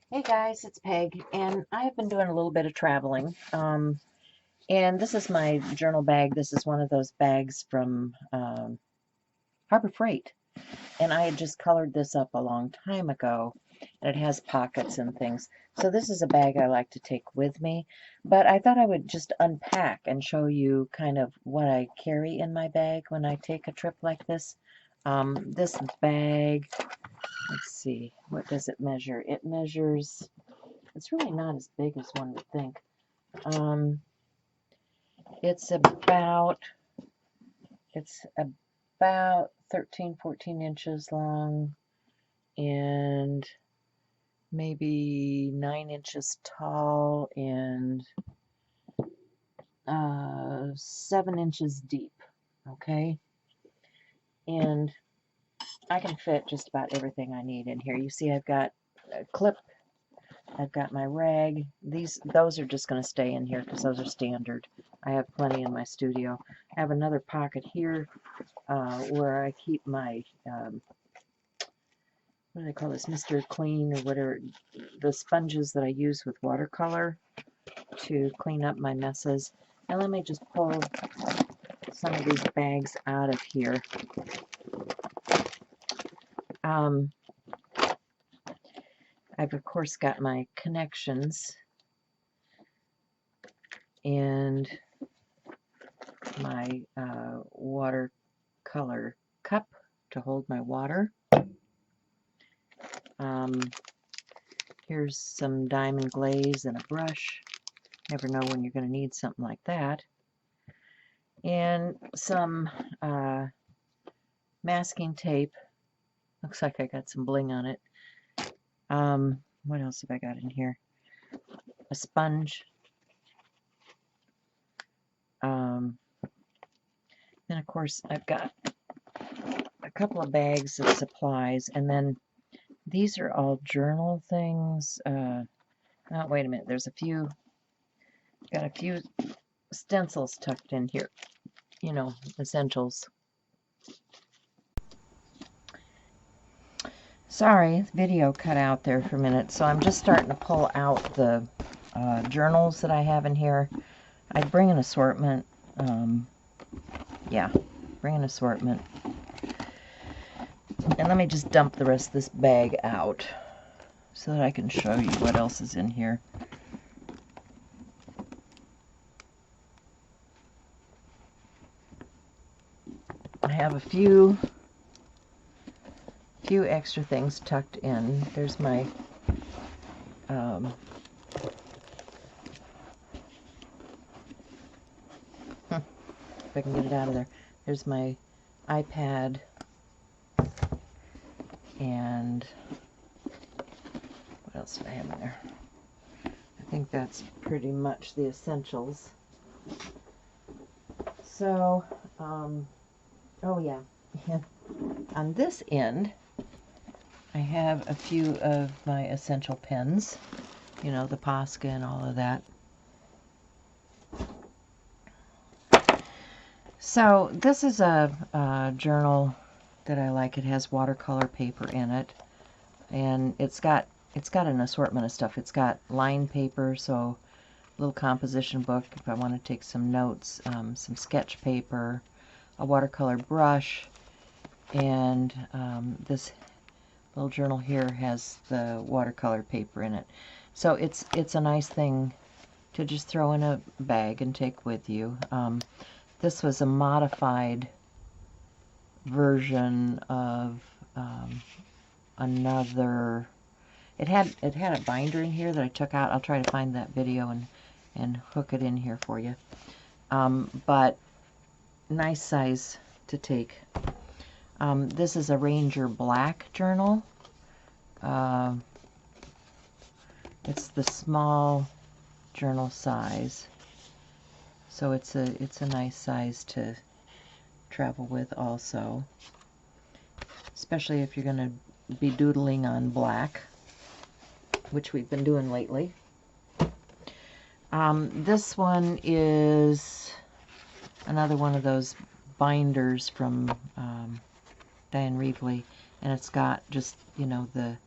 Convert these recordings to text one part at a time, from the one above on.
Hey guys, it's Peg, and I've been doing a little bit of traveling. And this is my journal bag. This is one of those bags from Harbor Freight. And I had just colored this up a long time ago, and it has pockets and things. So this is a bag I like to take with me. But I thought I would just unpack and show you kind of what I carry in my bag when I take a trip like this. This bag, let's see, what does it measure? It measures, it's really not as big as one would think. Um, it's about it's about 13, 14 inches long and maybe 9 inches tall and 7 inches deep. Okay, and I can fit just about everything I need in here. You see, I've got a clip. I've got my rag. Those are just going to stay in here because those are standard. I have plenty in my studio. I have another pocket here where I keep my, what do they call this, Mr. Clean or whatever, the sponges that I use with watercolor to clean up my messes. And let me just pull some of these bags out of here. I've, of course, got my connections and my watercolor cup to hold my water. Here's some diamond glaze and a brush. Never know when you're going to need something like that. And some masking tape. Looks like I got some bling on it. What else have I got in here? A sponge. Then, of course, I've got a couple of bags of supplies. And then these are all journal things. Oh, wait a minute. There's a few, got a few stencils tucked in here. You know, essentials. Sorry, the video cut out there for a minute. So I'm just starting to pull out the journals that I have in here. I bring an assortment. Yeah, bring an assortment. And let me just dump the rest of this bag out so that I can show you what else is in here. I have a few extra things tucked in. There's my if I can get it out of there. There's my iPad and what else do I have in there? I think that's pretty much the essentials. So, oh yeah, on this end, I have a few of my essential pens, you know, the Posca and all of that. So this is a journal that I like. It has watercolor paper in it, and it's got an assortment of stuff. It's got lined paper, so a little composition book if I want to take some notes, some sketch paper, a watercolor brush, and this little journal here has the watercolor paper in it. So it's a nice thing to just throw in a bag and take with you. This was a modified version of another. It had a binder in here that I took out. I'll try to find that video and hook it in here for you. But nice size to take. This is a Ranger Black journal. It's the small journal size, so it's a nice size to travel with also, especially if you're going to be doodling on black, which we've been doing lately. This one is another one of those binders from Diane Reevely, and it's got just, you know, the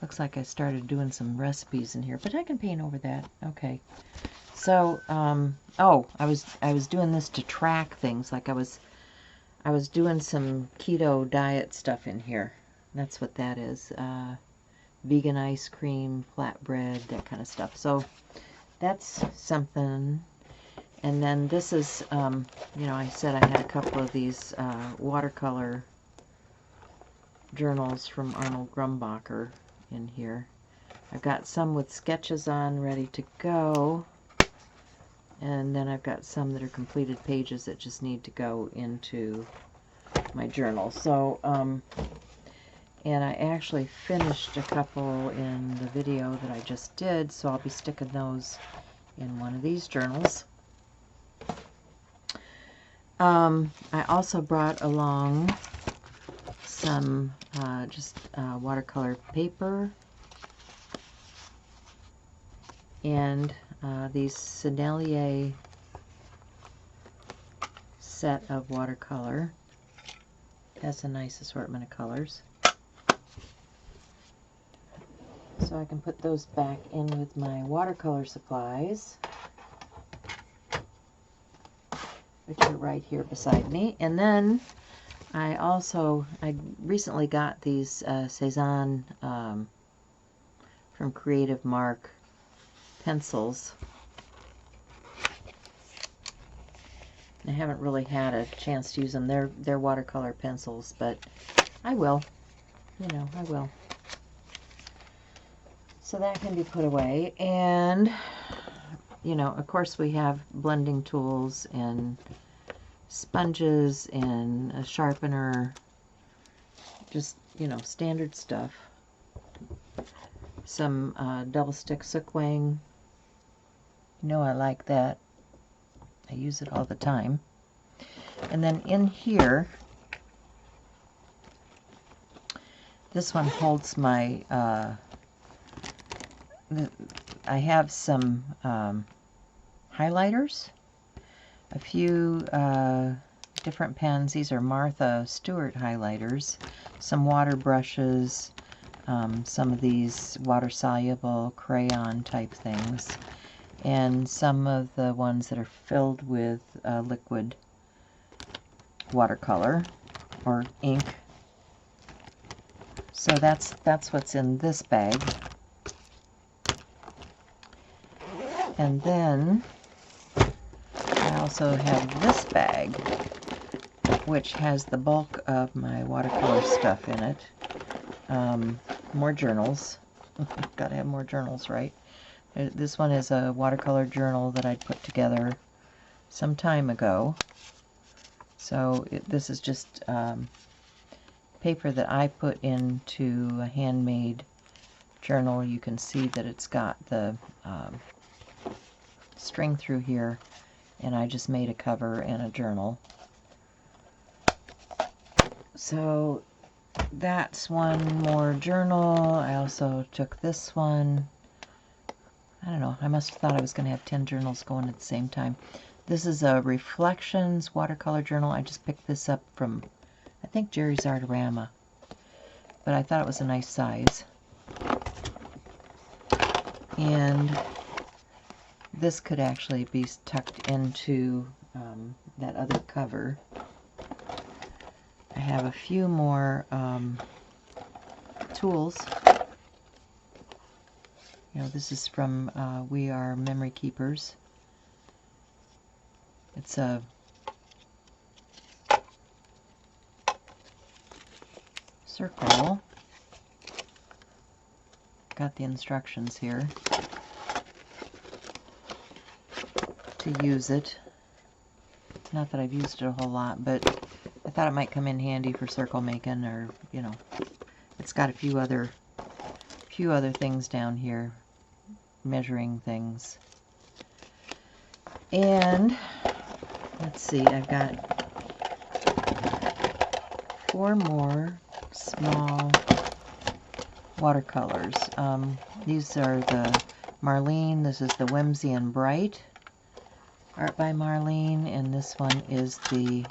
Looks like I started doing some recipes in here, but I can paint over that. Okay. So, oh, I was doing this to track things. Like I was doing some keto diet stuff in here. That's what that is. Vegan ice cream, flatbread, that kind of stuff. So that's something. And then this is, you know, I said I had a couple of these watercolor journals from Arnold Grumbacher in here. I've got some with sketches on ready to go. And then I've got some that are completed pages that just need to go into my journal. So, and I actually finished a couple in the video that I just did, so I'll be sticking those in one of these journals. I also brought along some watercolor paper and these Sennelier set of watercolor. Has a nice assortment of colors. So I can put those back in with my watercolor supplies, which are right here beside me. And then I recently got these Cezanne from Creative Mark pencils. I haven't really had a chance to use them. They're watercolor pencils, but I will. You know, I will. So that can be put away. And, you know, of course we have blending tools and sponges and a sharpener. Just, you know, standard stuff. Some double stick Sookwang. You know I like that. I use it all the time. And then in here, this one holds my, I have some highlighters, a few different pens. These are Martha Stewart highlighters, some water brushes, some of these water-soluble crayon type things, and some of the ones that are filled with liquid watercolor or ink. So that's what's in this bag. And then I also have this bag, which has the bulk of my watercolor stuff in it. More journals. Gotta have more journals, right? This one is a watercolor journal that I put together some time ago. So this is just paper that I put into a handmade journal. You can see that it's got the string through here, and I just made a cover and a journal. So that's one more journal. I also took this one. I don't know, I must have thought I was going to have 10 journals going at the same time. This is a Reflections watercolor journal. I just picked this up from, I think, Jerry's Artorama. But I thought it was a nice size. And this could actually be tucked into that other cover. I have a few more tools. You know, this is from We Are Memory Keepers. It's a circle. Got the instructions here to use it. Not that I've used it a whole lot, but I thought it might come in handy for circle making, or, you know, it's got a few other things down here, measuring things. And let's see, I've got 4 more small watercolors. These are the Marlene. This is the Whimsy and Bright art by Marlene, and this one is the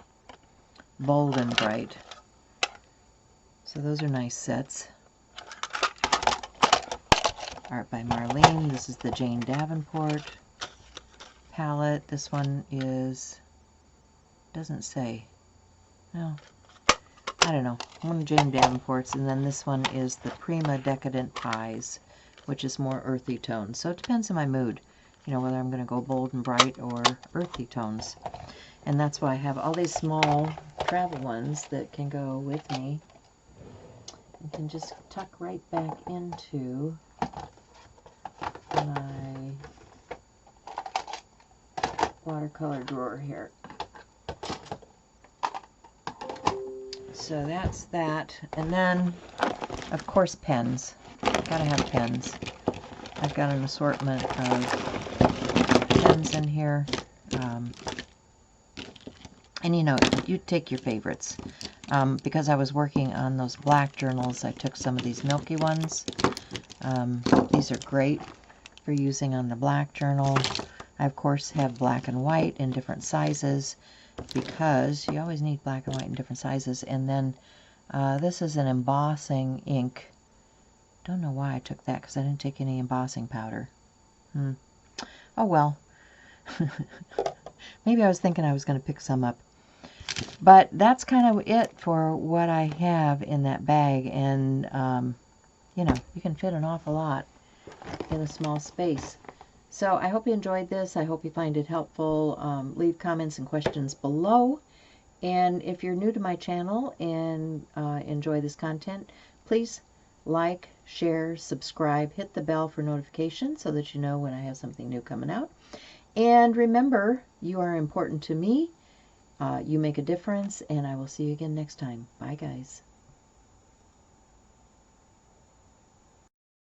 Bold and Bright. So those are nice sets. Art by Marlene. This is the Jane Davenport palette. This one is, doesn't say. No, I don't know. One of Jane Davenport's, and then this one is the Prima Decadent Pies, which is more earthy tones. So it depends on my mood, you know, whether I'm going to go bold and bright or earthy tones. And that's why I have all these small travel ones that can go with me. You can just tuck right back into my watercolor drawer here. So that's that. And then, of course, pens. Gotta have pens. I've got an assortment of pens in here. And you know, you take your favorites. Because I was working on those black journals, I took some of these milky ones. These are great for using on the black journal. I, of course, have black and white in different sizes, because you always need black and white in different sizes. And then this is an embossing ink. Don't know why I took that, because I didn't take any embossing powder. Oh well. Maybe I was thinking I was going to pick some up. But that's kind of it for what I have in that bag. And, you know, you can fit an awful lot in a small space. So I hope you enjoyed this. I hope you find it helpful. Leave comments and questions below. And if you're new to my channel and enjoy this content, please like, share, subscribe, hit the bell for notifications so that you know when I have something new coming out. And remember, you are important to me. You make a difference, and I will see you again next time. Bye, guys.